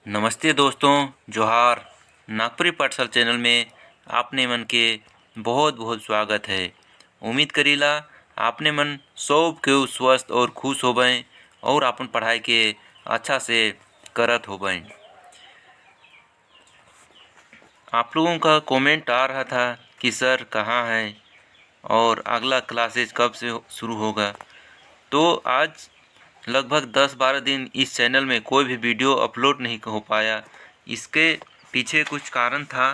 नमस्ते दोस्तों, जोहार। नागपुरी पाठशाला चैनल में आपने मन के बहुत बहुत स्वागत है। उम्मीद करीला आपने मन सब के स्वस्थ और खुश हो गए और अपन पढ़ाई के अच्छा से करत हो गए। आप लोगों का कमेंट आ रहा था कि सर कहाँ है और अगला क्लासेज कब से शुरू होगा। तो आज लगभग 10-12 दिन इस चैनल में कोई भी वीडियो अपलोड नहीं हो पाया। इसके पीछे कुछ कारण था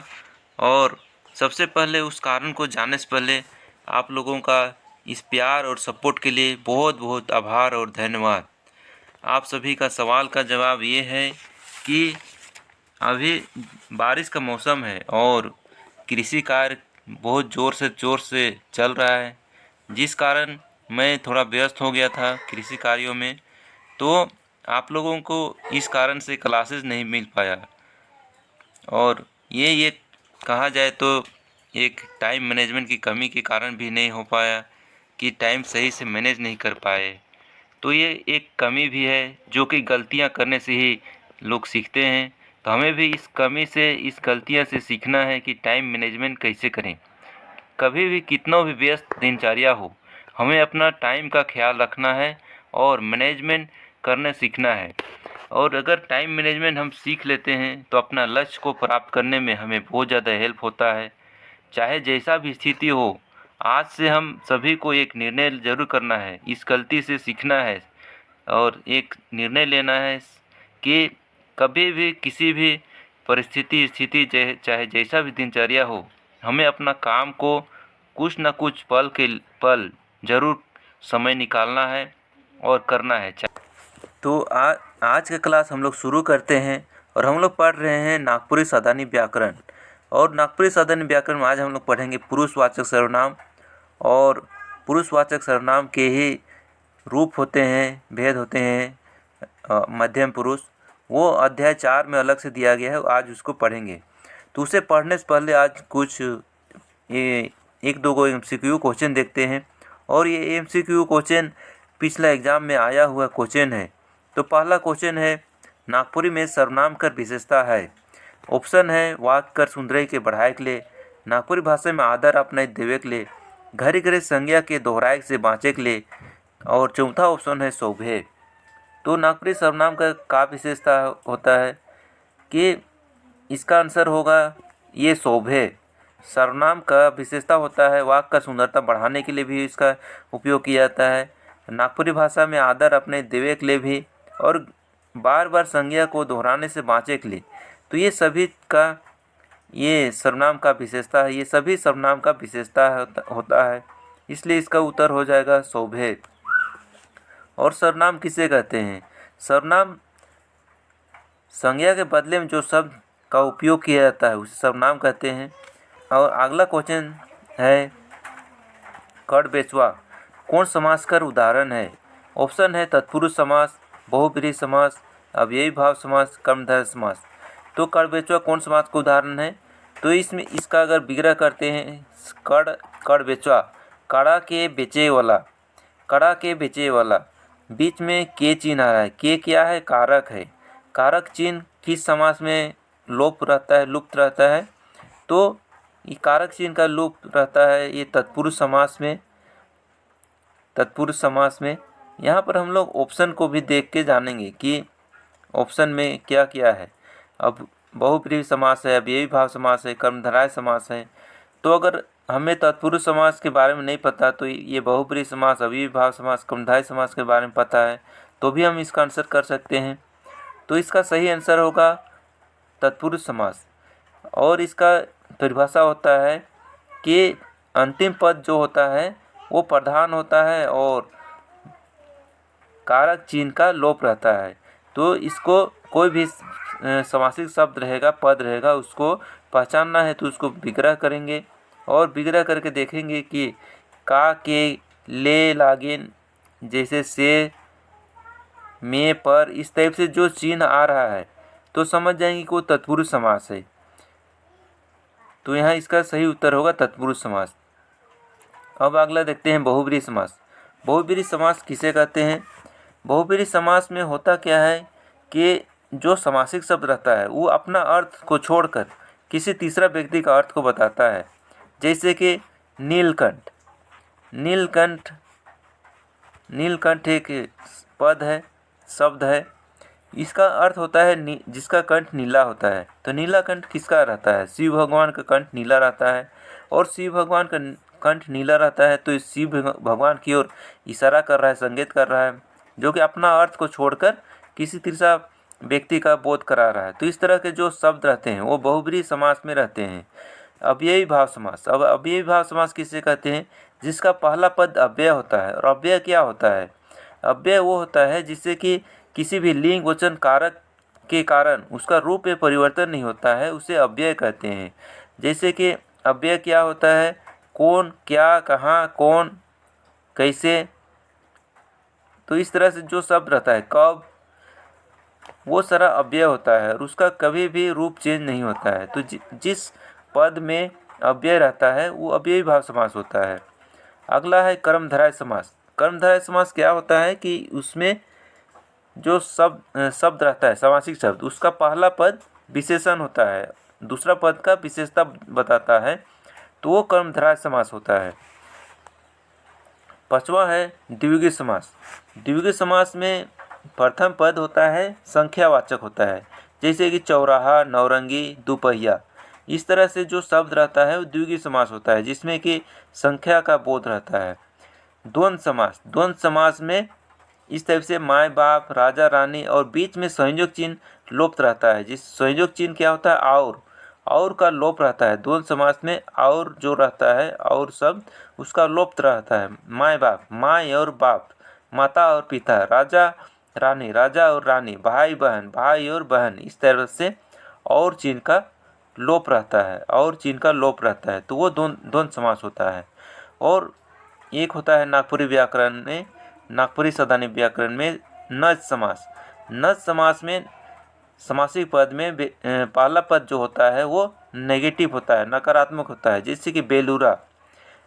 और सबसे पहले उस कारण को जानने से पहले आप लोगों का इस प्यार और सपोर्ट के लिए बहुत बहुत आभार और धन्यवाद। आप सभी का सवाल का जवाब ये है कि अभी बारिश का मौसम है और कृषि कार्य बहुत ज़ोर से चल रहा है, जिस कारण मैं थोड़ा व्यस्त हो गया था कृषि कार्यों में। तो आप लोगों को इस कारण से क्लासेस नहीं मिल पाया और ये कहा जाए तो एक टाइम मैनेजमेंट की कमी के कारण भी नहीं हो पाया कि टाइम सही से मैनेज नहीं कर पाए। तो ये एक कमी भी है जो कि गलतियां करने से ही लोग सीखते हैं। तो हमें भी इस कमी से, इस गलतियां से सीखना है कि टाइम मैनेजमेंट कैसे करें। कभी भी कितना भी व्यस्त दिनचर्या हो, हमें अपना टाइम का ख्याल रखना है और मैनेजमेंट करना सीखना है। और अगर टाइम मैनेजमेंट हम सीख लेते हैं तो अपना लक्ष्य को प्राप्त करने में हमें बहुत ज़्यादा हेल्प होता है। चाहे जैसा भी स्थिति हो, आज से हम सभी को एक निर्णय ज़रूर करना है, इस गलती से सीखना है और एक निर्णय लेना है कि कभी भी किसी भी परिस्थिति स्थिति चाहे जैसा भी दिनचर्या हो, हमें अपना काम को कुछ न कुछ पल के पल ज़रूर समय निकालना है और करना है। तो आज का क्लास हम लोग शुरू करते हैं और हम लोग पढ़ रहे हैं नागपुरी सावधानी व्याकरण। और नागपुरी सावधानी व्याकरण में आज हम लोग पढ़ेंगे पुरुषवाचक सर्वनाम। और पुरुषवाचक सर्वनाम के ही रूप होते हैं, भेद होते हैं, मध्यम पुरुष। वो अध्याय 4 में अलग से दिया गया है, आज उसको पढ़ेंगे। तो उसे पढ़ने से पहले आज कुछ ये 1-2 को MCQ क्वेश्चन देखते हैं। और ये MCQ क्वेश्चन पिछला एग्ज़ाम में आया हुआ क्वेश्चन है। तो पहला क्वेश्चन है, नागपुरी में सर्वनाम कर विशेषता है। ऑप्शन है वाक्य कर सुंदरई के बढ़ाए के लिए, नागपुरी भाषा में आदर अपने देवे के लिए, घरे घरे संज्ञा के दोहराए से बाँचे के लिए, और चौथा ऑप्शन है शोभे। तो नागपुरी सर्वनाम का विशेषता होता है कि इसका आंसर होगा ये शोभे। सर्वनाम का विशेषता होता है वाक्य का सुंदरता बढ़ाने के लिए भी इसका उपयोग किया जाता है, नागपुरी भाषा में आदर अपने देवे के लिए भी, और बार बार संज्ञा को दोहराने से बाँचे के लिए। तो ये सभी का ये सर्वनाम का विशेषता है, ये सभी सर्वनाम का विशेषता होता है, इसलिए इसका उत्तर हो जाएगा शोभे। और सर्वनाम किसे कहते हैं? सर्वनाम संज्ञा के बदले में जो शब्द का उपयोग किया जाता है उसे सर्वनाम कहते हैं। और अगला क्वेश्चन है, कड़ बेचवा कौन समास का उदाहरण है? ऑप्शन है तत्पुरुष समास, बहुब्रीहि समास, अव्ययी भाव समास, कर्मधारय समास। तो कड़ बेचवा कौन समास का उदाहरण है? तो इसमें इसका अगर विग्रह करते हैं, कड़ बेचवा, कड़ा के बेचे वाला, कड़ा के बेचे वाला, बीच में के चिन्ह आ रहा है। के क्या है? कारक है। कारक चिन्ह किस समास में लुप्त रहता है? तो ये कारक चिन्ह का लुप्त रहता है ये तत्पुरुष समास में। यहाँ पर हम लोग ऑप्शन को भी देख के जानेंगे कि ऑप्शन में क्या क्या है। अब बहुब्रीहि समास है, अव्ययी भाव समास है, कर्मधारय समास है। तो अगर हमें तत्पुरुष समास के बारे में नहीं पता तो ये बहुब्रीहि समास, अव्ययी भाव समास, कर्मधारय समास के बारे में पता है तो भी हम इसका आंसर कर सकते हैं। तो इसका सही आंसर होगा तत्पुरुष समास। और इसका परिभाषा होता है कि अंतिम पद जो होता है वो प्रधान होता है और कारक चिन्ह का लोप रहता है। तो इसको कोई भी समासिक शब्द रहेगा, पद रहेगा, उसको पहचानना है तो उसको विग्रह करेंगे और विग्रह करके देखेंगे कि का, के, ले, लागिन, जैसे से, में, पर, इस टाइप से जो चिन्ह आ रहा है तो समझ जाएंगे कि वो तत्पुरुष समास है। तो यहाँ इसका सही उत्तर होगा तत्पुरुष समास। अब अगला देखते हैं बहुब्रीहि समास। बहुब्रीहि समास किसे कहते हैं? बहुब्रीहि समास में होता क्या है कि जो समासिक शब्द रहता है वो अपना अर्थ को छोड़कर किसी तीसरा व्यक्ति का अर्थ को बताता है। जैसे कि नीलकंठ। नीलकंठ नीलकंठ एक पद है, शब्द है। इसका अर्थ होता है जिसका कंठ नीला होता है। तो नीला कंठ किसका रहता है? शिव भगवान का कंठ नीला रहता है। और शिव भगवान का कंठ नीला रहता है तो इस शिव भगवान की ओर इशारा कर रहा है, संकेत कर रहा है, जो कि अपना अर्थ को छोड़कर किसी तीसरा व्यक्ति का बोध करा रहा है। तो इस तरह के जो शब्द रहते हैं वो बहुब्रीहि समास में रहते हैं। अव्ययी भाव समास। अब अव्ययी भाव समास किसे कहते हैं? जिसका पहला पद अव्यय होता है। और अव्यय क्या होता है? अव्यय वो होता है जिससे कि किसी भी लिंग वचन कारक के कारण उसका रूप में परिवर्तन नहीं होता है, उसे अव्यय कहते हैं। जैसे कि अव्यय क्या होता है? कौन, क्या, कहाँ, कौन, कैसे। तो इस तरह से जो शब्द रहता है, कब, वो सारा अव्यय होता है और उसका कभी भी रूप चेंज नहीं होता है। तो जिस पद में अव्यय रहता है वो अव्ययी भाव समास होता है। अगला है कर्मधारय समास। कर्मधारय समास क्या होता है कि उसमें जो शब्द रहता है, समासिक शब्द, उसका पहला पद विशेषण होता है, दूसरा पद का विशेषता बताता है, तो वो कर्मधारय समास होता है। पांचवा है द्विगुणी समास। द्विगुणी समास में प्रथम पद होता है संख्यावाचक होता है। जैसे कि चौराहा, नौरंगी, दुपहिया। इस तरह से जो शब्द रहता है वो द्विगुणी समास होता है, जिसमें कि संख्या का बोध रहता है। द्वंद्व समास। द्वंद्व समास में इस टाइप से माँ बाप, राजा रानी और बीच में संयोजक चिन्ह लोप रहता है। जिस संयोजक चिन्ह क्या होता है? और का लोप रहता है। द्वंद्व समास में और जो रहता है, और शब्द, उसका लोप रहता है। माँ बाप, माँ और बाप, माता और पिता, राजा रानी, राजा और रानी, भाई बहन, भाई और बहन। इस तरह से और चिन्ह का लोप रहता है, और चिन्ह का लोप रहता है, तो वो द्वंद्व समास होता है। और एक होता है नागपुरी व्याकरण में, नागपुरी सावधानी व्याकरण में नज समास। नज समास में समासिक पद में पहला पद जो होता है वो नेगेटिव होता है, नकारात्मक होता है। जैसे कि बेलूरा।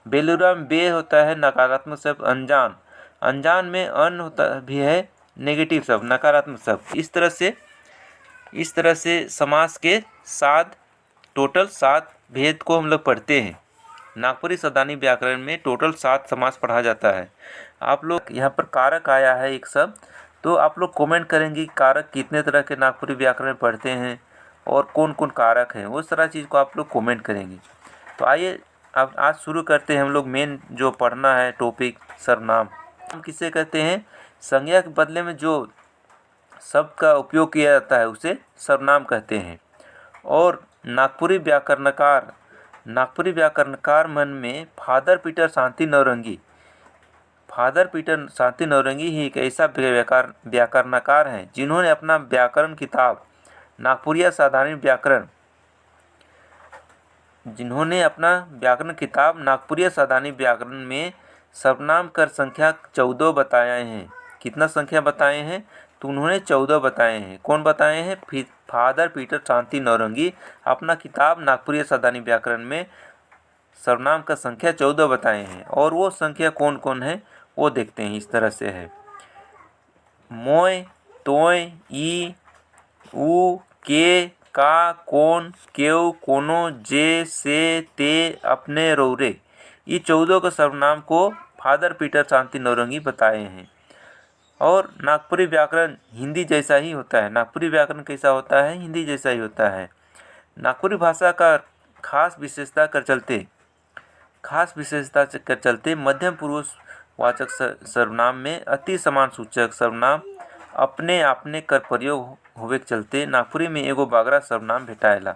बेलूरा में बे होता है नकारात्मक शब्द। अनजान। अनजान में अन होता भी है नेगेटिव शब्द, नकारात्मक शब्द। इस तरह से समास के टोटल 7 भेद को हम लोग पढ़ते हैं। नागपुरी सावधानी व्याकरण में टोटल 7 समास पढ़ा जाता है। आप लोग यहाँ पर कारक आया है एक शब्द, तो आप लोग कमेंट करेंगे कि कारक कितने तरह के नागपुरी व्याकरण में पढ़ते हैं और कौन कौन कारक हैं, वो सारा चीज़ को आप लोग कमेंट करेंगे। तो आइए अब आज शुरू करते हैं हम लोग मेन जो पढ़ना है टॉपिक, सर्वनाम। हम किसे कहते हैं? संज्ञा के बदले में जो शब्द का उपयोग किया जाता है उसे सर्वनाम कहते हैं। और नागपुरी व्याकरणकार मन में फादर पीटर शांति नौरंगी ही एक ऐसा व्याकरणकार हैं जिन्होंने अपना व्याकरण किताब नागपुरिया साधारण व्याकरण में सर्वनाम कर संख्या 14 बताए हैं। कितना संख्या बताए हैं? तो उन्होंने 14 बताए हैं। कौन बताए हैं? फादर पीटर शांति नौरंगी अपना किताब नागपुरिया सावधानी व्याकरण में सर्वनाम का संख्या 14 बताए हैं। और वो संख्या कौन कौन है वो देखते हैं। इस तरह से है: मोय, तोय, ई, उ, के, का, कौन, क्यों, कोनो, जे, से, ते, अपने, रौरे। ये 14 के सर्वनाम को फादर पीटर शांति नौरंगी बताए हैं। और नागपुरी व्याकरण हिंदी जैसा ही होता है। नागपुरी व्याकरण कैसा होता है? हिंदी जैसा ही होता है। नागपुरी भाषा का खास विशेषता कर चलते मध्यम पुरुष वाचक सर्वनाम में अति समान सूचक सर्वनाम अपने आपने कर प्रयोग होवे के चलते नागपुरी में एगो बागरा सर्वनाम भेटाएला।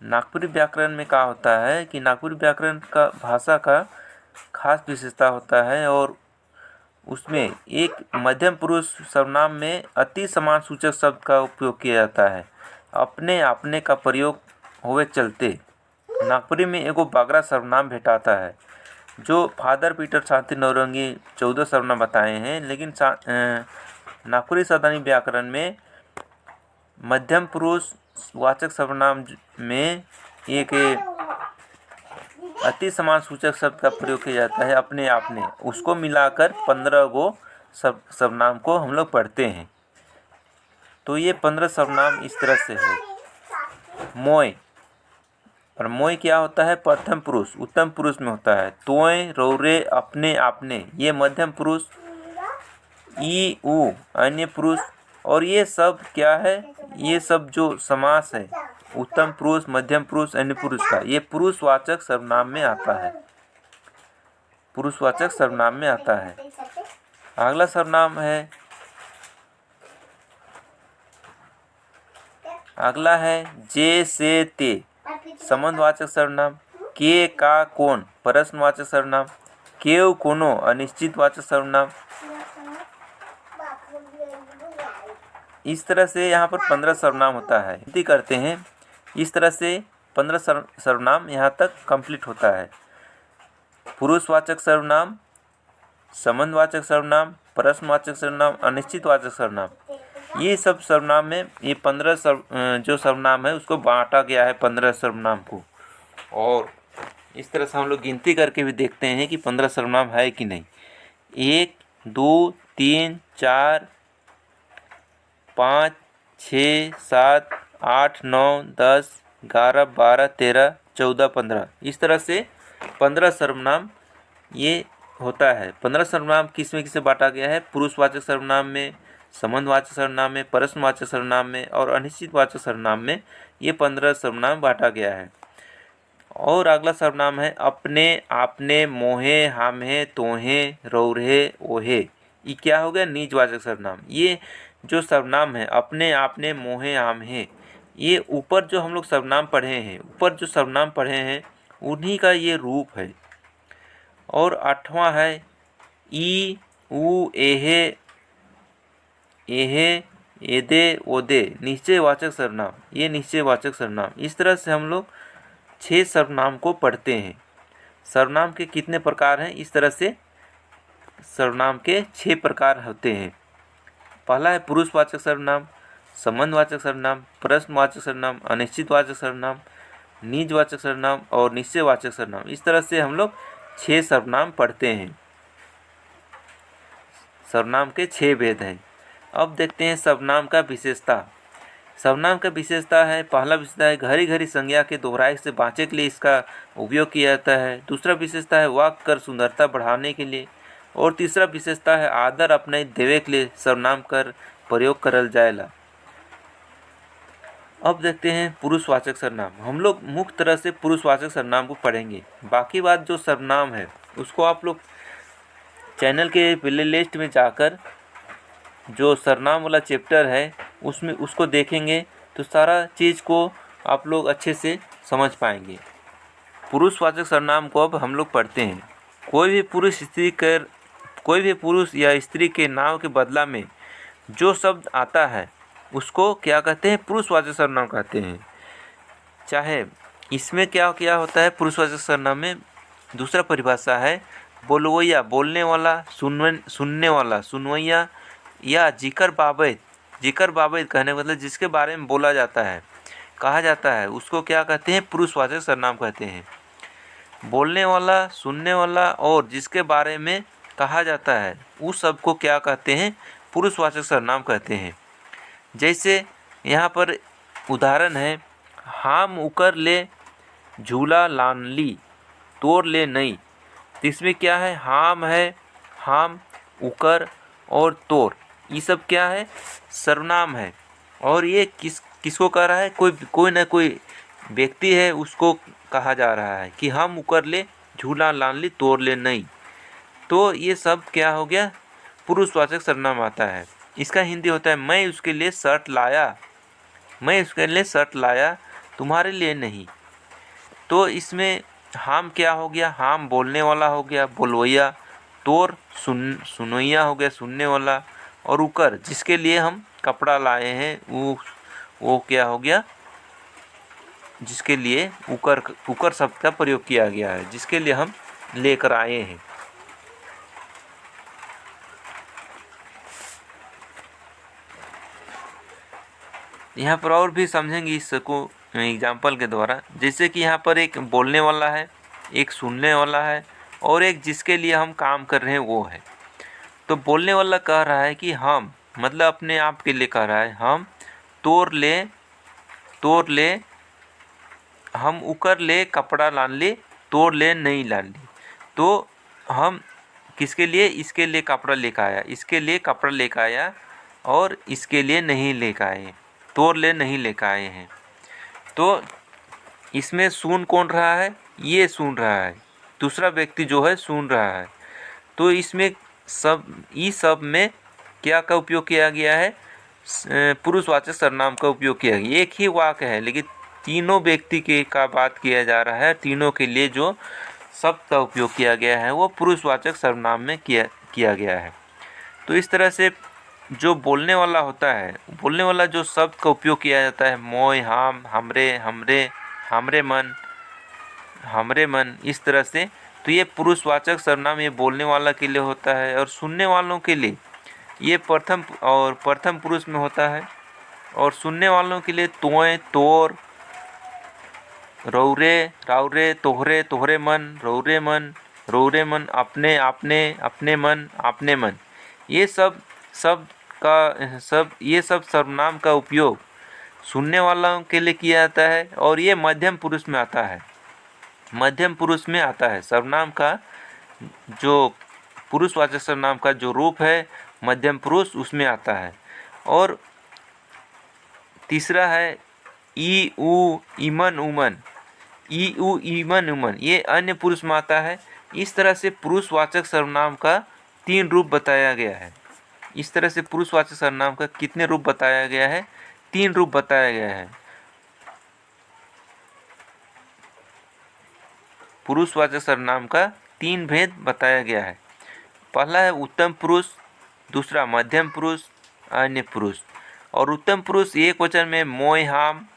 नागपुरी व्याकरण में क्या होता है कि नागपुरी व्याकरण का भाषा का खास विशेषता होता है और उसमें एक मध्यम पुरुष सर्वनाम में अति समान सूचक शब्द का उपयोग किया जाता है। अपने आपने का प्रयोग होवे के चलते नागपुरी में एगो बागरा सर्वनाम भेटाता है। जो फादर पीटर शांति नौरंगी 14 सर्वनाम बताए हैं, लेकिन नागपुरी सावधानी व्याकरण में मध्यम पुरुष वाचक सर्वनाम में एक अति समान सूचक शब्द का प्रयोग किया जाता है, अपने आपने। उसको मिलाकर 15 गो सर्वनाम को हम लोग पढ़ते हैं। तो ये 15 सर्वनाम इस तरह से है। मोय, और मोय क्या होता है? प्रथम पुरुष, उत्तम पुरुष में होता है। तोय, रौरे, अपने, आपने, ये मध्यम पुरुष। ई, उ, अन्य पुरुष। और ये सब क्या है? ये सब जो समास है उत्तम पुरुष, मध्यम पुरुष, अन्य पुरुष का, ये पुरुषवाचक सर्वनाम में आता है। पुरुषवाचक सर्वनाम में आता है। अगला सर्वनाम है, अगला है जे, से, ते, संबंधवाचक सर्वनाम। के, का, कौन, प्रश्नवाचक सर्वनाम। केव, कोनो, अनिश्चितवाचक सर्वनाम। इस तरह से यहाँ पर 15 सर्वनाम होता है। गिनती करते हैं, इस तरह से 15 सर्वनाम यहाँ तक कंप्लीट होता है। पुरुषवाचक सर्वनाम, संबंधवाचक सर्वनाम, प्रश्नवाचक सर्वनाम, अनिश्चितवाचक सर्वनाम, ये सब सर्वनाम में ये 15 जो सर्वनाम है उसको बांटा गया है 15 सर्वनाम को। और इस तरह से हम लोग गिनती करके भी देखते हैं कि 15 सर्वनाम है कि नहीं। 1, 2, 3, 4, 5, 6, 7, 8, 9, 10, 11, 12, 13, 14, 15, इस तरह से 15 सर्वनाम ये होता है। 15 सर्वनाम किस में किसे बांटा गया है? पुरुषवाचक सर्वनाम में, संबंधवाचक सर्वनाम में, प्रश्नवाचक सर्वनाम में और अनिश्चितवाचक सर्वनाम में ये 15 सर्वनाम बांटा गया है। और अगला सर्वनाम है अपने, आपने, मोहे, हाम्हे, तोहे, रौरे, ओहे। ये क्या हो गया? निजवाचक सर्वनाम। ये जो सर्वनाम है अपने, आपने, मोहे, हाम्हे, ये ऊपर जो हम लोग सर्वनाम पढ़े हैं, ऊपर जो सर्वनाम पढ़े हैं उन्हीं का ये रूप है। और 8वां है ई, उ, एहे, एहे, एदे, ओदे, निश्चयवाचक सर्वनाम। ये निश्चयवाचक सर्वनाम। इस तरह से हम लोग 6 सर्वनाम को पढ़ते हैं। सर्वनाम के कितने प्रकार हैं? इस तरह से सर्वनाम के 6 प्रकार होते हैं। पहला है पुरुषवाचक सर्वनाम, संबंधवाचक सर्वनाम, प्रश्नवाचक सर्वनाम, अनिश्चितवाचक सर्वनाम, निजवाचक सर्वनाम और निश्चयवाचक सर्वनाम। इस तरह से हम लोग 6 सर्वनाम पढ़ते हैं। सर्वनाम के 6 भेद हैं। अब देखते हैं सर्वनाम का विशेषता। सर्वनाम का विशेषता है, पहला विशेषता है घड़ी घड़ी संज्ञा के दोहराए से बाँचे के लिए इसका उपयोग किया जाता है। दूसरा विशेषता है वाक्य कर सुंदरता बढ़ाने के लिए। और तीसरा विशेषता है आदर अपने देवे के लिए सर्वनाम कर प्रयोग करल जाएला। अब देखते हैं पुरुषवाचक सर्वनाम। हम लोग मुख्य तरह से पुरुषवाचक सर्वनाम को पढ़ेंगे। बाकी बात जो सर्वनाम है उसको आप लोग चैनल के प्ले लिस्ट में जाकर जो सर्वनाम वाला चैप्टर है उसमें उसको देखेंगे तो सारा चीज़ को आप लोग अच्छे से समझ पाएंगे। पुरुषवाचक सर्वनाम को अब हम लोग पढ़ते हैं। कोई भी पुरुष या स्त्री के नाम के बदला में जो शब्द आता है उसको क्या कहते हैं? पुरुषवाचक सर्वनाम कहते हैं। चाहे इसमें क्या होता है पुरुषवाचक सर्वनाम में? दूसरा परिभाषा है बोलवैया, बोलने वाला, सुनने वाला, सुनवैया, या जिक्र बाबत कहने का मतलब जिसके बारे में बोला जाता है, कहा जाता है, उसको क्या कहते हैं? पुरुषवाचक सर्वनाम कहते हैं। बोलने वाला, सुनने वाला और जिसके बारे में कहा जाता है उस सब को क्या कहते हैं? पुरुषवाचक सर्वनाम कहते हैं। जैसे यहाँ पर उदाहरण है, हाम उकर ले झूला लानली, तोड़ ले नहीं। तो इसमें क्या है? हाम है, हाम, उकर और तोड़, ये सब क्या है? सर्वनाम है। और ये किसको कह रहा है? कोई ना कोई व्यक्ति है उसको कहा जा रहा है कि हम उकर ले झूला लान ली, तोड़ ले नहीं। तो ये सब क्या हो गया? पुरुषवाचक सर्वनाम आता है। इसका हिंदी होता है मैं उसके लिए शर्ट लाया, तुम्हारे लिए नहीं। तो इसमें हाम क्या हो गया? हाम बोलने वाला हो गया, बोलवैया। तोड़ सुनवैया हो गया, सुनने वाला। और उकर जिसके लिए हम कपड़ा लाए हैं वो क्या हो गया? जिसके लिए उकर शब्द का प्रयोग किया गया है, जिसके लिए हम लेकर आए हैं। यहाँ पर और भी समझेंगे इसको एग्जाम्पल के द्वारा। जैसे कि यहाँ पर एक बोलने वाला है, एक सुनने वाला है और एक जिसके लिए हम काम कर रहे हैं वो है। तो बोलने वाला कह रहा है कि हम मतलब अपने आप के लिए कह रहा है। हम तोड़ ले, हम उकर ले कपड़ा लान ले, तोड़ ले नहीं लान ली। तो हम किसके लिए? इसके लिए कपड़ा लेकर आया, इसके लिए कपड़ा लेकर आया और इसके लिए नहीं लेकर आए, तोड़ ले नहीं लेकर आए हैं। तो इसमें सुन कौन रहा है? ये सुन रहा है, दूसरा व्यक्ति जो है सुन रहा है। तो इसमें सब में क्या का उपयोग किया गया है? पुरुषवाचक सर्वनाम का उपयोग किया गया। एक ही वाक्य है लेकिन तीनों व्यक्ति के का बात किया जा रहा है। तीनों के लिए जो शब्द का उपयोग किया गया है वो पुरुषवाचक सर्वनाम में किया गया है। तो इस तरह से जो बोलने वाला होता है, बोलने वाला जो शब्द का उपयोग किया जाता है, मोय, हम, हमरे, हमरे, हमरे मन, इस तरह से। तो ये पुरुषवाचक सर्वनाम ये बोलने वाला के लिए होता है। और सुनने वालों के लिए ये प्रथम पुरुष में होता है। और सुनने वालों के लिए तोय, तोर, रौरे, राउरे, तोहरे, तोहरे मन, रौरे मन, रौरे मन, अपने, आपने, अपने मन, आपने मन, ये सब सर्वनाम का उपयोग सुनने वालों के लिए किया जाता है। और ये मध्यम पुरुष में आता है, मध्यम पुरुष में आता है। सर्वनाम का जो पुरुषवाचक सर्वनाम का जो रूप है मध्यम पुरुष, उसमें आता है। और तीसरा है ई, उ, ईमन, उमन, ई, उ, ईमन, उमन, ये अन्य पुरुष में आता है। इस तरह से पुरुषवाचक सर्वनाम का 3 रूप बताया गया है। इस तरह से पुरुषवाचक सर्वनाम का कितने रूप बताया गया है? 3 रूप बताया गया है। पुरुषवाचक सर्वनाम का 3 भेद बताया गया है। पहला है उत्तम पुरुष, दूसरा मध्यम पुरुष, अन्य पुरुष। और उत्तम पुरुष एक वचन में मोय, हम,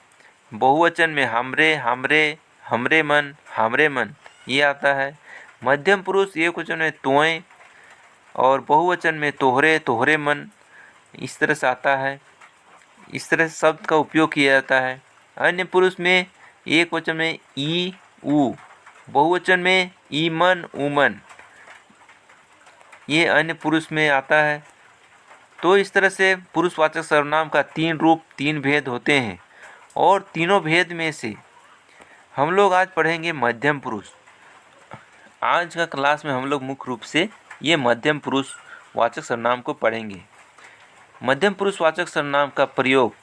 बहुवचन में हमरे, हमरे, हमरे मन, ये आता है। मध्यम पुरुष एक वचन में तोय और बहुवचन में तोहरे, तोहरे मन, इस तरह से आता है। इस तरह से शब्द का उपयोग किया जाता है। अन्य पुरुष में एक वचन में ई, उ, बहुवचन में ईमन, उमन, ये अन्य पुरुष में आता है। तो इस तरह से पुरुषवाचक सर्वनाम का 3 रूप, 3 भेद होते हैं। और तीनों भेद में से हम लोग आज पढ़ेंगे मध्यम पुरुष। आज का क्लास में हम लोग मुख्य रूप से ये मध्यम पुरुष वाचक सर्वनाम को पढ़ेंगे। मध्यम पुरुष वाचक सर्वनाम का प्रयोग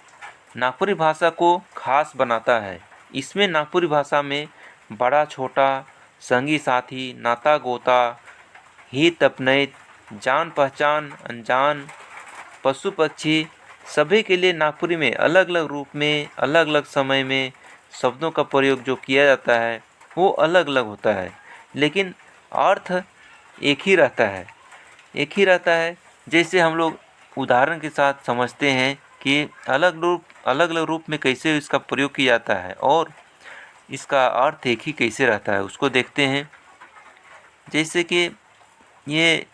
नागपुरी भाषा को खास बनाता है। इसमें नागपुरी भाषा में बड़ा छोटा, संगी साथी, नाता गोता, हित अपनहित, जान पहचान, अनजान, पशु पक्षी, सभी के लिए नागपुरी में अलग अलग रूप में, अलग अलग समय में शब्दों का प्रयोग जो किया जाता है वो अलग अलग होता है, लेकिन अर्थ एक ही रहता है। जैसे हम लोग उदाहरण के साथ समझते हैं कि अलग अलग रूप में कैसे इसका प्रयोग किया जाता है और इसका अर्थ एक ही कैसे रहता है, उसको देखते हैं। जैसे कि ये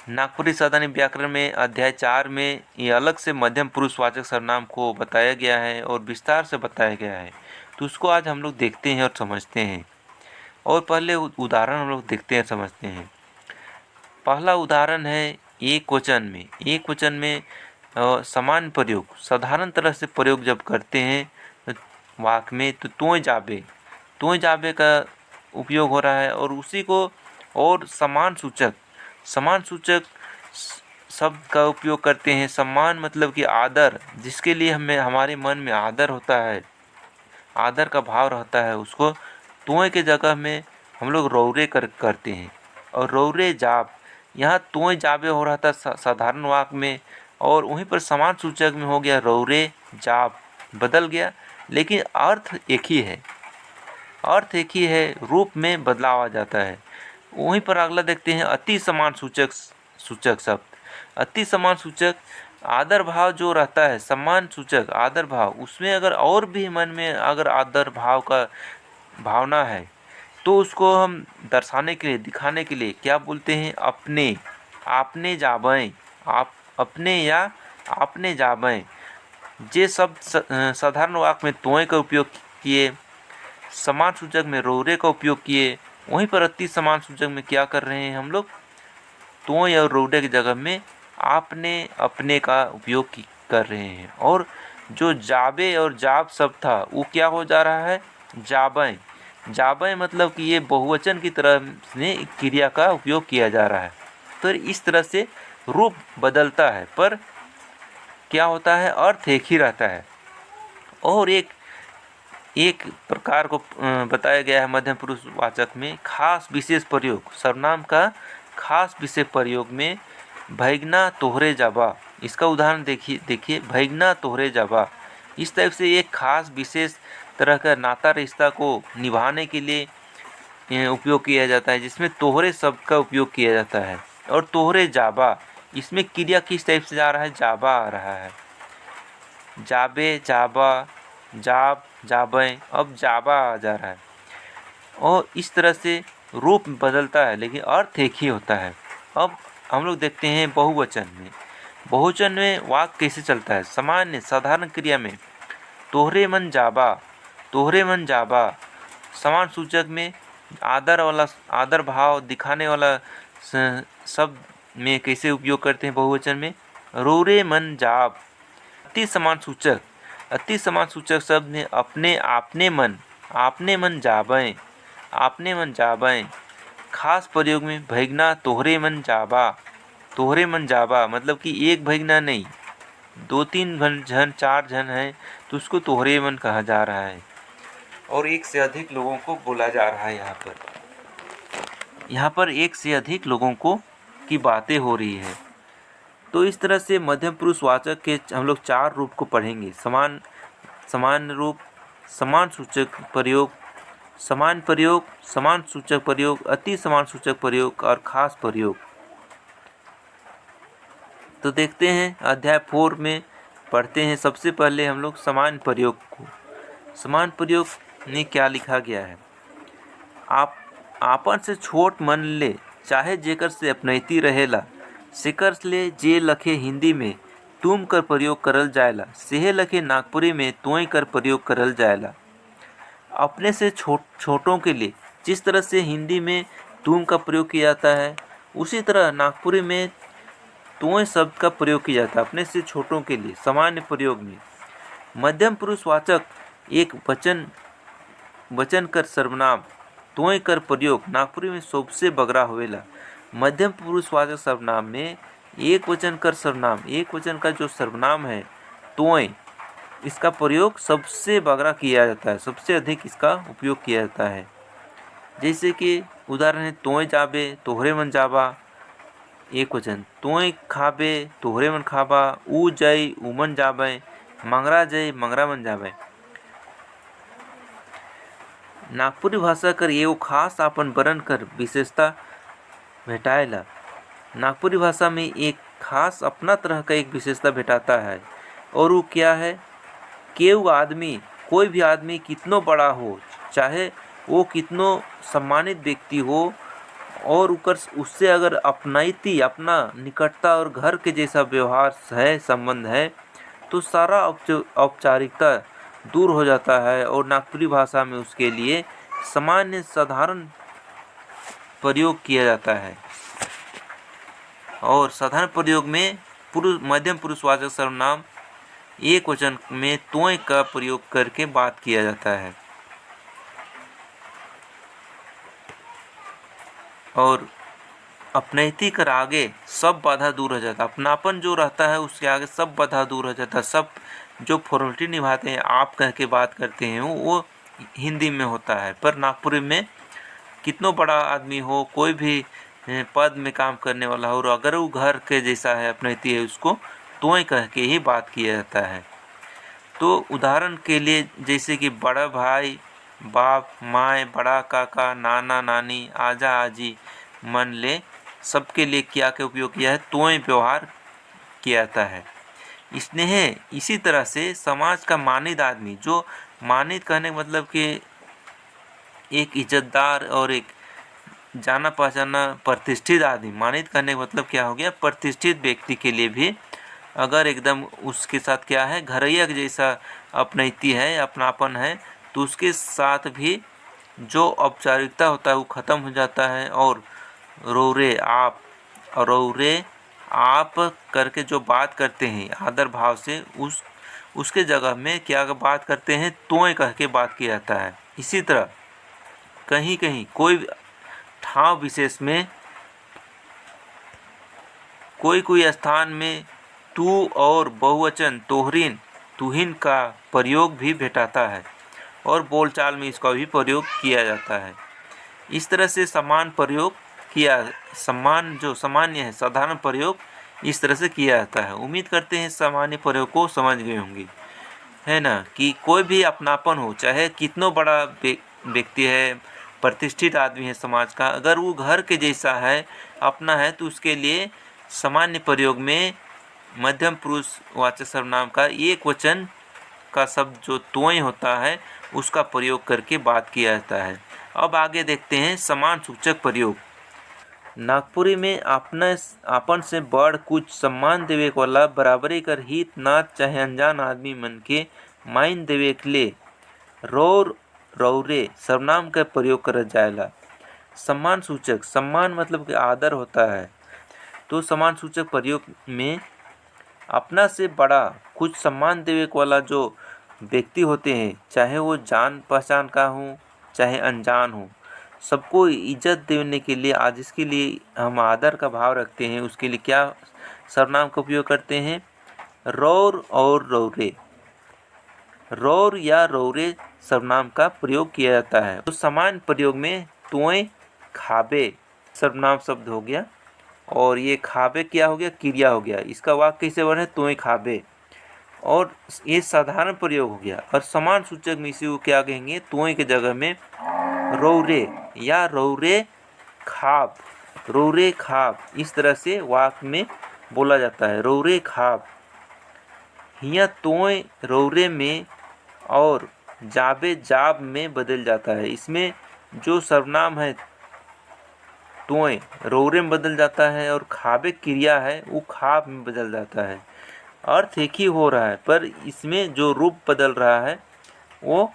नागपुरी सावधानी व्याकरण में अध्याय 4 में ये अलग से मध्यम पुरुषवाचक सर्वनाम को बताया गया है और विस्तार से बताया गया है। तो उसको आज हम लोग देखते हैं और समझते हैं। और पहले उदाहरण हम लोग देखते हैं, समझते हैं। पहला उदाहरण है एक वचन में समान प्रयोग, साधारण तरह से प्रयोग जब करते हैं वाक्य में, तो तोय जाबे का उपयोग हो रहा है। और उसी को और समान सूचक शब्द का उपयोग करते हैं। सम्मान मतलब कि आदर, जिसके लिए हमारे मन में आदर होता है, आदर का भाव रहता है, उसको तोय के जगह में हम लोग रौरे करते हैं। और रौरे जाब, यहाँ तोय जाबे हो रहा था साधारण वाक्य में, और वहीं पर समान सूचक में हो गया रौरे जाब, बदल गया, लेकिन अर्थ एक ही है, रूप में बदलाव आ जाता है। वहीं पर अगला देखते हैं अति समान सूचक शब्द। अति समान सूचक आदर भाव जो रहता है, सम्मान सूचक आदर भाव, उसमें अगर और भी मन में अगर आदर भाव का भावना है तो उसको हम दर्शाने के लिए, दिखाने के लिए क्या बोलते हैं? अपने, आपने जाबें, आप अपने या आपने जाबें। जे शब्द साधारण वाक्य में तोय का उपयोग किए, समान सूचक में रौरे का उपयोग किए, वहीं पर अति समान सूचक में क्या कर रहे हैं हम लोग? तोय और रौरे की जगह में आपने अपने का उपयोग कर रहे हैं। और जो जाबे और जाब शब्द था वो क्या हो जा रहा है, जाबें। जाबें मतलब कि ये बहुवचन की तरह में क्रिया का उपयोग किया जा रहा है। तो इस तरह से रूप बदलता है पर क्या होता है, अर्थ एक ही रहता है। और एक एक प्रकार को बताया गया है मध्यम पुरुष वाचक में खास विशेष प्रयोग, सर्वनाम का खास विशेष प्रयोग में भैगना तोहरे जाबा। इसका उदाहरण देखिए भैगना तोहरे जाबा। इस टाइप से एक खास विशेष तरह का नाता रिश्ता को निभाने के लिए उपयोग किया जाता है, जिसमें तोहरे शब्द का उपयोग किया जाता है। और तोहरे जाबा, इसमें क्रिया किस टाइप से जा रहा है, जाबा आ रहा है। जाबे, जाबा, जाब, जाबें, अब जाबा आ जा रहा है। और इस तरह से रूप बदलता है लेकिन अर्थ एक ही होता है। अब हम लोग देखते हैं बहुवचन में। बहुवचन में वाक्य कैसे चलता है, सामान्य साधारण क्रिया में तोहरे मन जाबा, तोहरे मन जाबा। समान सूचक में आदर वाला, आदर भाव दिखाने वाला शब्द में कैसे उपयोग करते हैं बहुवचन में, रोरे मन जाब। अति समान सूचक, अति समान सूचक शब्द में अपने, आपने मन जाबें, आपने मन जाबें। खास प्रयोग में भैगना तोहरे मन जाबा, तोहरे मन जाबा मतलब कि एक भैगना नहीं, 2-3 जन 4 जन हैं तो उसको तोहरे मन कहा जा रहा है। और एक से अधिक लोगों को बोला जा रहा है। यहाँ पर एक से अधिक लोगों को की बातें हो रही है। तो इस तरह से मध्यम पुरुष वाचक के हम लोग 4 रूप को पढ़ेंगे। सामान्य रूप, समान सूचक प्रयोग, समान प्रयोग, समान सूचक प्रयोग, अति समान सूचक प्रयोग और खास प्रयोग। तो देखते हैं अध्याय 4 में पढ़ते हैं। सबसे पहले हम लोग समान प्रयोग को। समान प्रयोग में क्या लिखा गया है, आप आपन से छोट मन ले चाहे जेकर से अपनैती रहेला, सेकर ले जे लखे हिंदी में तुम कर प्रयोग करल जाएला, सेहे लखे नागपुरी में तोय कर प्रयोग करल जाएला। अपने से छोटों के लिए जिस तरह से हिंदी में तुम का प्रयोग किया जाता है, उसी तरह नागपुरी में तोय शब्द का प्रयोग किया जाता है अपने से छोटों के लिए सामान्य प्रयोग में। मध्यम पुरुष वाचक एक वचन कर सर्वनाम तोय कर प्रयोग नागपुरी में सबसे बगरा होवेला। मध्यम पुरुष वाचक सर्वनाम में एक वचन कर सर्वनाम, एक वचन का जो सर्वनाम है तोय, इसका प्रयोग सबसे बगरा किया जाता है, सबसे अधिक इसका उपयोग किया जाता है। जैसे कि उदाहरण है तोय जाबे, तोहरे मन जाबा, एक वचन। तोय खाबे, तोहरे मन खाबा, ऊ जय, उमन जाबे, मंगरा जय, मंगरा मन जाबे। नागपुरी भाषा कर एगो खास आपन बरन कर विशेषता भेटाएला। नागपुरी भाषा में एक खास अपना तरह का एक विशेषता भेटाता है। और वो क्या है, केहू आदमी, कोई भी आदमी कितनो बड़ा हो, चाहे वो कितनो सम्मानित व्यक्ति हो, और उससे अगर अपनाइती, अपना निकटता और घर के जैसा व्यवहार है, संबंध है, तो सारा औपचारिकता दूर हो जाता है। और नागपुरी भाषा में उसके लिए सामान्य साधारण प्रयोग किया जाता है। और साधारण प्रयोग में मध्यम पुरुषवाचक सर्वनाम एक वचन में तोय का प्रयोग करके बात किया जाता है। और अपनैती कर आगे सब बाधा दूर हो जाता है। अपनापन जो रहता है उसके आगे सब बाधा दूर हो जाता है। सब जो फॉर्मेलिटी निभाते हैं, आप कह के बात करते हैं, वो हिंदी में होता है। पर नागपुरी में कितनो बड़ा आदमी हो, कोई भी पद में काम करने वाला हो, और अगर वो घर के जैसा है, अपनैती है, उसको तोय कह के ही बात किया जाता है। तो उदाहरण के लिए जैसे कि बड़ा भाई, बाप, माए, बड़ा काका, नाना नानी, आजा आजी मन ले, सबके लिए क्या के उपयोग किया है, तोय व्यवहार किया जाता है। इसी तरह से समाज का मानित आदमी, जो मानित कहने का मतलब कि एक इज्जतदार और एक जाना पहचाना प्रतिष्ठित आदमी, मानित करने का मतलब क्या हो गया, प्रतिष्ठित व्यक्ति के लिए भी अगर एकदम उसके साथ क्या है, घरैया के जैसा अपनैती है, अपनापन है, तो उसके साथ भी जो औपचारिकता होता है वो ख़त्म हो जाता है। और रौरे आप, रौरे आप करके जो बात करते हैं आदर भाव से, उसके जगह में क्या बात करते हैं, तोय कह के बात किया जाता है। इसी तरह कहीं कहीं कोई ठाव विशेष में, कोई स्थान में तू और बहुवचन तोहरीन तुहिन का प्रयोग भी भेटाता है और बोलचाल में इसका भी प्रयोग किया जाता है। इस तरह से समान प्रयोग किया, सामान्य है, साधारण प्रयोग इस तरह से किया जाता है। उम्मीद करते हैं सामान्य प्रयोग को समझ गए होंगे, है ना, कि कोई भी अपनापन हो, चाहे कितना बड़ा व्यक्ति है, प्रतिष्ठित आदमी है समाज का, अगर वो घर के जैसा है, अपना है, तो उसके लिए सामान्य प्रयोग में मध्यम पुरुष वाचक सर्वनाम का एक वचन का शब्द जो तोय होता है उसका प्रयोग करके बात किया जाता है। अब आगे देखते हैं समान सूचक प्रयोग। नागपुरी में आपन से बड़ कुछ सम्मान देवे वाला बराबरी कर हित नाथ चाहे अनजान आदमी मन के माइन देवे के लिए रौर रौरे सर्वनाम का प्रयोग कर जाएला। सम्मान सूचक, सम्मान मतलब कि आदर होता है, तो सम्मान सूचक प्रयोग में अपना से बड़ा कुछ सम्मान देवे वाला जो व्यक्ति होते हैं, चाहे वो जान पहचान का हो चाहे अनजान हो, सबको इज्जत देने के लिए, आज इसके लिए हम आदर का भाव रखते हैं, उसके लिए क्या सर्वनाम का उपयोग करते हैं, रौर और रौरे। रौर या रौरे सर्वनाम का प्रयोग किया जाता है। तो समान प्रयोग में तोय खाबे सर्वनाम शब्द हो गया, और ये खाबे क्या हो गया, क्रिया हो गया। इसका वाक्य कैसे बने, तोय खाबे, और ये साधारण प्रयोग हो गया। और समान सूचक में इसी को क्या कहेंगे, तोय के जगह में रौरे या रौरे खाब, रौरे खाब, इस तरह से वाक्य में बोला जाता है, रौरे खाब। हिया तोय रौरे में और जाबे जाब में बदल जाता है। इसमें जो सर्वनाम है तोय रौरे में बदल जाता है और खाबे क्रिया है वो खाब में बदल जाता है। अर्थ एक ही हो रहा है, पर इसमें जो रूप बदल रहा है वो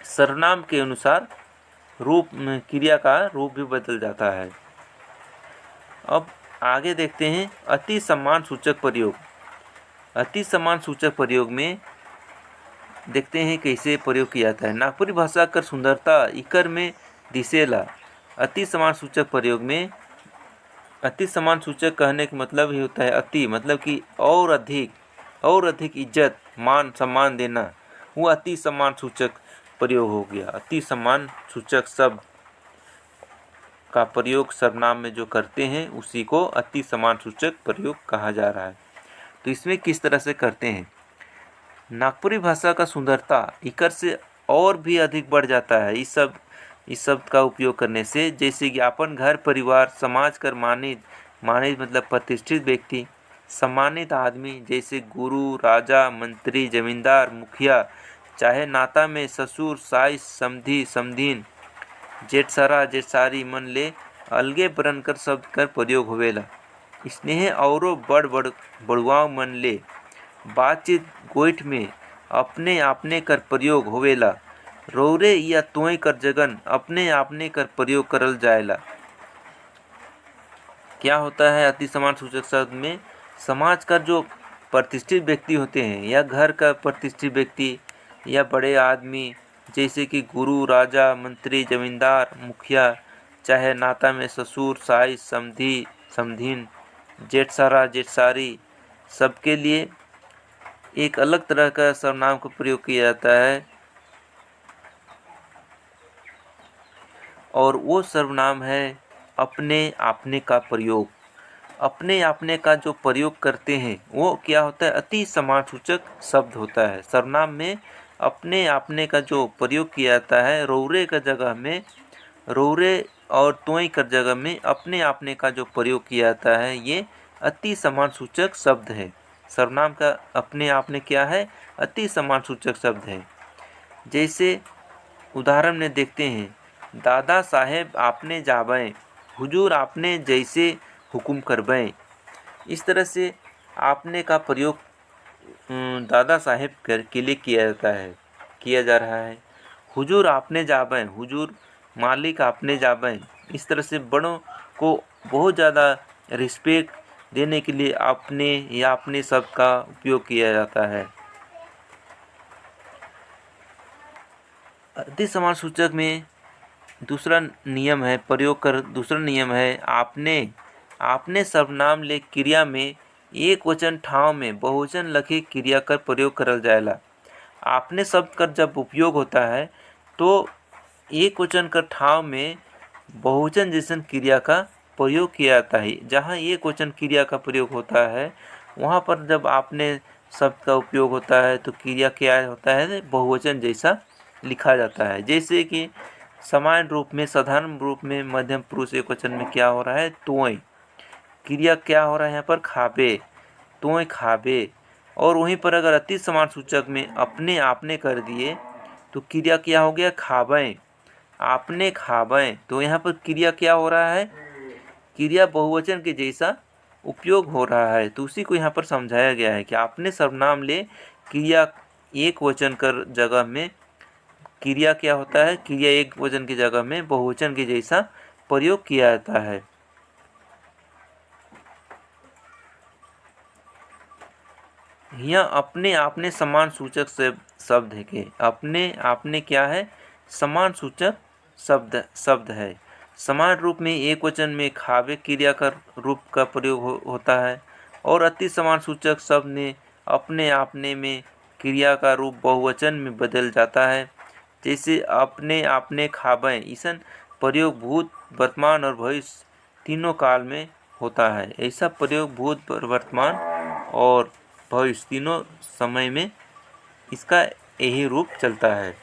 सर्वनाम के अनुसार रूप, क्रिया का रूप भी बदल जाता है। अब आगे देखते हैं अति सम्मान सूचक प्रयोग। अति सम्मान सूचक प्रयोग में देखते हैं कैसे प्रयोग किया जाता है। नागपुरी भाषा कर सुंदरता इकर में दिसेला। अति सम्मान सूचक प्रयोग में, अति सम्मान सूचक कहने का मतलब ही होता है अति, मतलब कि और अधिक इज्जत मान सम्मान देना, वो अति सम्मान सूचक प्रयोग हो गया। अति सम्मान सूचक शब्द का प्रयोग सर्वनाम में जो करते हैं उसी को अति सम्मान सूचक प्रयोग कहा जा रहा है। तो इसमें किस तरह से करते हैं, नागपुरी भाषा का सुंदरता इकर से और भी अधिक बढ़ जाता है इस शब्द का उपयोग करने से। जैसे कि अपन घर परिवार समाज कर मानित मतलब प्रतिष्ठित व्यक्ति, सम्मानित आदमी, जैसे गुरु, राजा, मंत्री, जमींदार, मुखिया, चाहे नाता में ससुर, साइस, समधी, समधीन, जेठसरा, जेठसारी मन ले अलगे बरन कर शब्द कर प्रयोग होवेला। स्नेह औरो बड़ुआव मन ले बातचीत गोइठ में अपने आपने कर प्रयोग होवेला। रौरे या तोय कर जगन अपने आपने कर प्रयोग करल जाएला। क्या होता है अति सम्मान सूचक शब्द में, समाज का जो प्रतिष्ठित व्यक्ति होते हैं या घर का प्रतिष्ठित व्यक्ति या बड़े आदमी, जैसे कि गुरु, राजा, मंत्री, जमींदार, मुखिया, चाहे नाता में ससुर, साइस, समधी, समधीन, जेठसारा, जेठसारी, सबके लिए एक अलग तरह का सर्वनाम का प्रयोग किया जाता है, और वो सर्वनाम है अपने आपने का प्रयोग। अपने आपने का जो प्रयोग करते हैं वो क्या होता है, अति सम्मान सूचक शब्द होता है। सर्वनाम में अपने आपने का जो प्रयोग किया जाता है, रौरे का जगह में रौरे और तोय कर जगह में अपने आपने का जो प्रयोग किया जाता है, ये अति सम्मान सूचक शब्द है। सर्वनाम का अपने आपने क्या है, अति सम्मान सूचक शब्द है। जैसे उदाहरण में देखते हैं, दादा साहेब आपने जाबें, हुजूर आपने जैसे हुकुम करबें। इस तरह से आपने का प्रयोग दादा साहेब के लिए किया जा रहा है। हुजूर आपने जाबें, हुजूर मालिक आपने जाबें। इस तरह से बड़ों को बहुत ज़्यादा रिस्पेक्ट देने के लिए अपने या अपने शब्द का उपयोग किया जाता है। अति समानसूचक में दूसरा नियम है प्रयोग कर दूसरा नियम है आपने सर्वनाम ले क्रिया में एक वचन ठाव में बहुवचन लखे क्रिया कर प्रयोग करल जाएला। आपने शब्द का जब उपयोग होता है तो एक वचन का ठाव में बहुवचन जैसन क्रिया का प्रयोग किया जाता है। जहाँ एक वचन क्रिया का प्रयोग होता है वहाँ पर जब आपने शब्द का उपयोग होता है तो क्रिया क्या होता है, बहुवचन जैसा लिखा जाता है। जैसे कि समान रूप में साधारण रूप में मध्यम पुरुष एक वचन में क्या हो रहा है, तोय। क्रिया क्या हो रहा है यहाँ पर, खाबे, तोय खाबे। और वहीं पर अगर अति समान सूचक में अपने आपने कर दिए तो क्रिया क्या हो गया, खाबें, आपने खाबें। तो यहाँ पर क्रिया क्या हो रहा है, क्रिया बहुवचन के जैसा उपयोग हो रहा है। तो उसी को यहाँ पर समझाया गया है कि आपने सर्वनाम ले क्रिया एक वचन कर जगह में क्रिया क्या होता है, क्रिया एक वचन की जगह में बहुवचन के जैसा प्रयोग किया जाता है। यहाँ अपने आपने समान सूचक से शब्द है कि अपने आपने क्या है, समान सूचक शब्द है। समान रूप में एक वचन में खावे क्रिया का रूप का प्रयोग होता है और अति समान सूचक शब्द ने अपने आपने में क्रिया का रूप बहुवचन में बदल जाता है। जैसे अपने आपने खावें, ईसन प्रयोग भूत वर्तमान और भविष्य तीनों काल में होता है। ऐसा प्रयोग भूत वर्तमान और भविष्य तीनों समय में इसका यही रूप चलता है।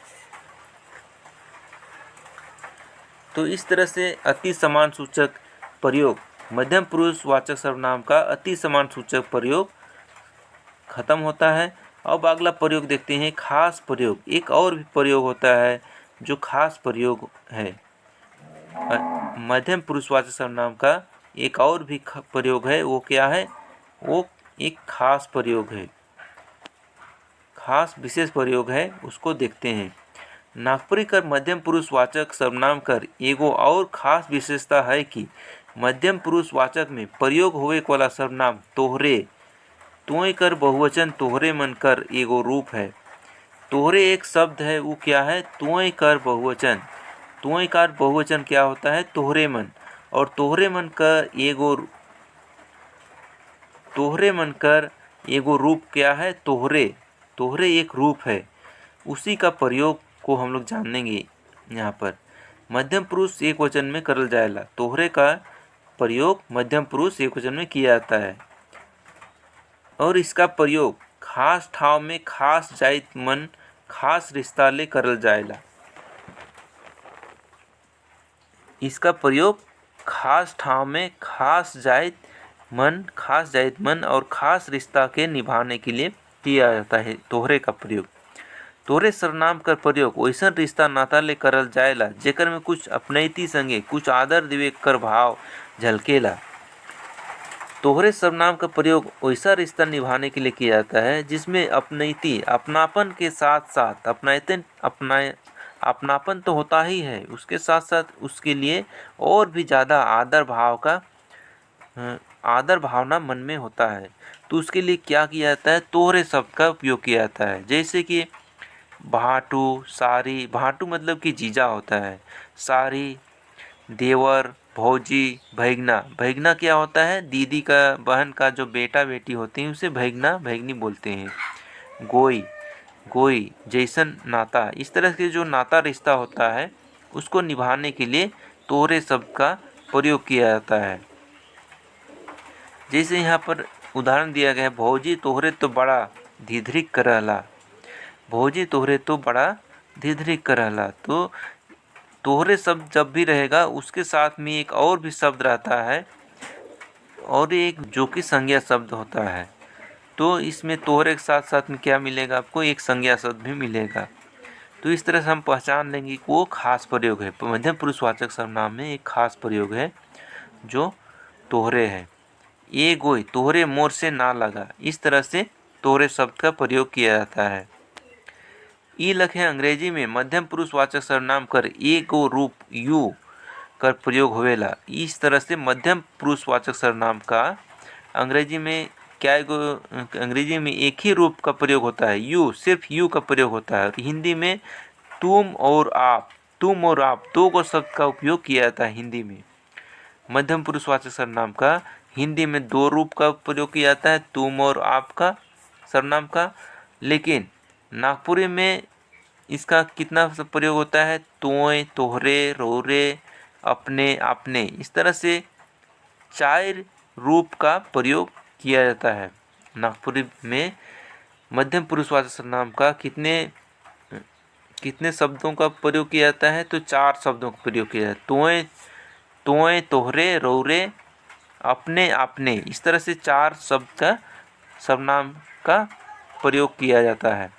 तो इस तरह से अति समान सूचक प्रयोग, मध्यम पुरुष वाचक सर्वनाम का अति समान सूचक प्रयोग खत्म होता है। अब अगला प्रयोग देखते हैं, खास प्रयोग। एक और भी प्रयोग होता है जो खास प्रयोग है। मध्यम पुरुषवाचक सर्वनाम का एक और भी प्रयोग है, वो क्या है, वो एक खास प्रयोग है, खास विशेष प्रयोग है, उसको देखते हैं। नागपुरी कर मध्यम पुरुषवाचक सर्वनाम कर एगो और खास विशेषता है कि मध्यम पुरुषवाचक में प्रयोग होवे वाला सर्वनाम तोहरे, तोय कर बहुवचन तोहरे मन कर एगो रूप है। तोहरे एक शब्द है, वो क्या है, तोय कर बहुवचन। तोय कर बहुवचन क्या होता है, तोहरे मन। और तोहरे मन कर एगो रूप क्या है, तोहरे। तोहरे एक रूप है, उसी का प्रयोग को हम लोग जानेंगे। यहाँ पर मध्यम पुरुष एक वचन में करल जाएला, तोहरे का प्रयोग मध्यम पुरुष एक वचन में किया जाता है और इसका प्रयोग खास ठाव में खास जाइत मन खास रिश्ता ले करल जाएला। इसका प्रयोग खास ठाव में खास जाइत मन और खास रिश्ता के निभाने के लिए किया जाता है। तोहरे का प्रयोग, तोहरे सर्वनाम का प्रयोग वैसन रिश्ता नाता ले करल जाएला जेकर में कुछ अपनैती संगे कुछ आदर दिवे कर भाव झलकेला। तोहरे सर्वनाम का प्रयोग वैसा रिश्ता निभाने के लिए किया जाता है जिसमें अपनैती अपनापन के साथ साथ अपनापन तो होता ही है, उसके साथ साथ उसके लिए और भी ज़्यादा आदर भावना मन में होता है। तो उसके लिए क्या किया जाता है, तोहरे शब्द का उपयोग किया जाता है। जैसे कि भाटू, सारी, भाटू मतलब कि जीजा होता है, सारी, देवर, भौजी, भैगना। भैगना क्या होता है, दीदी का बहन का जो बेटा बेटी होते हैं उसे भैगना भैगनी बोलते हैं। गोई जैसन नाता, इस तरह के जो नाता रिश्ता होता है उसको निभाने के लिए तोहरे शब्द का प्रयोग किया जाता है। जैसे यहाँ पर उदाहरण दिया गया है, भौजी तोहरे तो बड़ा धिधरिक करहला, भौजी तोहरे तो बड़ा धिधरिक करहला। तो तोहरे शब्द जब भी रहेगा उसके साथ में एक और भी शब्द रहता है और एक जो कि संज्ञा शब्द होता है। तो इसमें तोहरे के साथ साथ में क्या मिलेगा, आपको एक संज्ञा शब्द भी मिलेगा। तो इस तरह से हम पहचान लेंगे कि वो खास प्रयोग है, मध्यम पुरुषवाचक सर्वनाम में एक खास प्रयोग है जो तोहरे है। ये गोई तोहरे मोर से ना लगा, इस तरह से तोहरे शब्द का प्रयोग किया जाता है। ई लखे अंग्रेजी में मध्यम पुरुषवाचक सर्वनाम कर एक गो रूप यू, कर प्रयोग होवेला। इस तरह से मध्यम पुरुषवाचक सर्वनाम का अंग्रेजी में अंग्रेजी में एक ही रूप का प्रयोग होता है, यू, सिर्फ यू का प्रयोग होता है। और हिंदी में तुम और आप दो को शब्द का उपयोग किया जाता है हिंदी में। मध्यम पुरुषवाचक सर्वनाम का हिंदी में दो रूप का प्रयोग किया जाता है, तुम और आप का सर्वनाम का। लेकिन नागपुरी में इसका कितना प्रयोग होता है, तोय, तोहरे, रोरे, अपने, आपने। इस तरह से 4 रूप का प्रयोग किया जाता है। नागपुरी में मध्यम पुरुषवाचक सर्वनाम का कितने शब्दों का प्रयोग किया जाता है, तो 4 शब्दों का प्रयोग किया जाता है। तोय, तोहरे, रोरे, अपने, आपने। इस तरह से 4 शब्द का सर्वनाम का प्रयोग किया जाता है।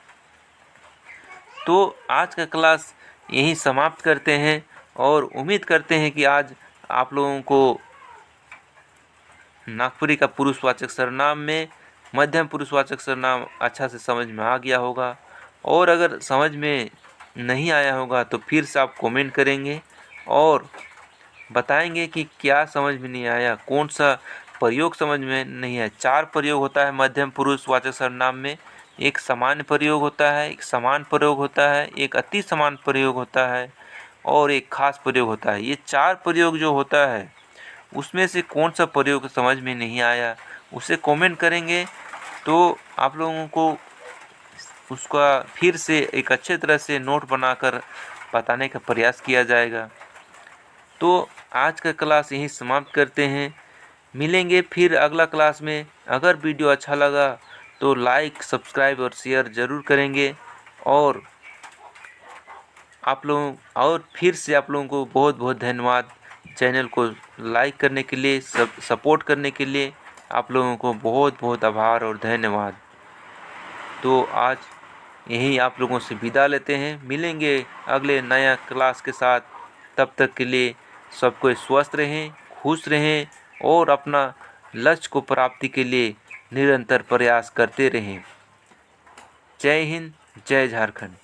तो आज का क्लास यहीं समाप्त करते हैं और उम्मीद करते हैं कि आज आप लोगों को नागपुरी का पुरुषवाचक सर्वनाम में मध्यम पुरुषवाचक सर्वनाम अच्छा से समझ में आ गया होगा। और अगर समझ में नहीं आया होगा तो फिर से आप कमेंट करेंगे और बताएंगे कि क्या समझ में नहीं आया, कौन सा प्रयोग समझ में नहीं आया। 4 प्रयोग होता है मध्यम पुरुषवाचक सर्वनाम में। एक सामान्य प्रयोग होता है, एक समान प्रयोग होता है, एक अति समान प्रयोग होता है और एक खास प्रयोग होता है। ये 4 प्रयोग जो होता है उसमें से कौन सा प्रयोग समझ में नहीं आया उसे कमेंट करेंगे तो आप लोगों को उसका फिर से एक अच्छे तरह से नोट बनाकर बताने का प्रयास किया जाएगा। तो आज का क्लास यहीं समाप्त करते हैं। मिलेंगे फिर अगला क्लास में। अगर वीडियो अच्छा लगा तो लाइक, सब्सक्राइब और शेयर ज़रूर करेंगे। और फिर से आप लोगों को बहुत बहुत धन्यवाद। चैनल को लाइक करने के लिए, सपोर्ट करने के लिए आप लोगों को बहुत बहुत आभार और धन्यवाद। तो आज यही आप लोगों से विदा लेते हैं। मिलेंगे अगले नया क्लास के साथ। तब तक के लिए सबको स्वस्थ रहें, खुश रहें और अपना लक्ष्य को प्राप्ति के लिए निरंतर प्रयास करते रहें। जय हिंद, जय झारखंड।